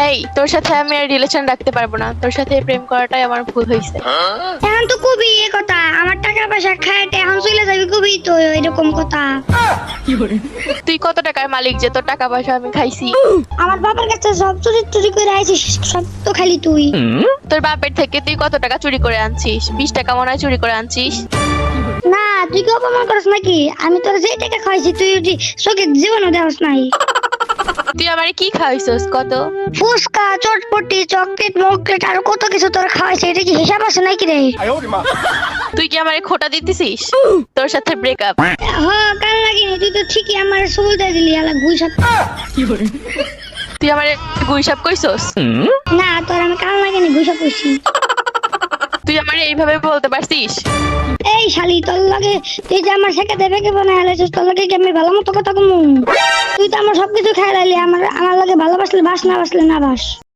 এই তোর সাথে আমি আর রিলেশন রাখতে পারবো না, তোর সাথে প্রেম করাটাই আমার ভুল হয়েছে। এখন তো কবি এ কথা, আমার টাকা পয়সা খায় এখন চলে যাবি কবি তো এরকম কথা। তুই কত টাকার মালিক যে তোর টাকা পয়সা আমি খাইছি? আমার বাবার কাছে সব চুরি টুরি করে আইছিস, সব তো খালি তুই। তোর বাপের থেকে তুই কত টাকা চুরি করে আনছিস? 20 টাকা মনে হয় চুরি করে আনছিস। না তুই কি অপমান করিস নাকি? আমি তোর যে টাকা খাইছি তুই ওটি চোখে জীবনও দেওয়াস নাই। তুই আমারে কি খাওয়াইছস কত? ফুচকা, চটপটি, চকলেট মকলেট আর কত কিছু তোর খাওয়াইছে, এটা কি হিসাব আছে নাকি রে? তুই কি আমারে খোটা দিতেছিস? তোর সাথে ব্রেকআপ। হ্যাঁ কাল লাগিনি, তুই তো ঠিকই আমার সুবিধা দিলি আলা গুইসাপ। তুই আমারে গুইসাপ কইছস? না তোর আমি কাল লাগিনি গুইসাপ কইছি। তুই আমারে এইভাবে বলতে পারছিস? এই শালি তোর লাগে তুই যে আমার শেখাতে ভেঙে বানায় আলাইছিস, তোর লাগে কি আমি ভালো মতো কথা কমু? তুই তো আমার সবকিছু খাই লাইলি, আমার লাগে ভালোবাসলে বাস না বাসলে না বাস।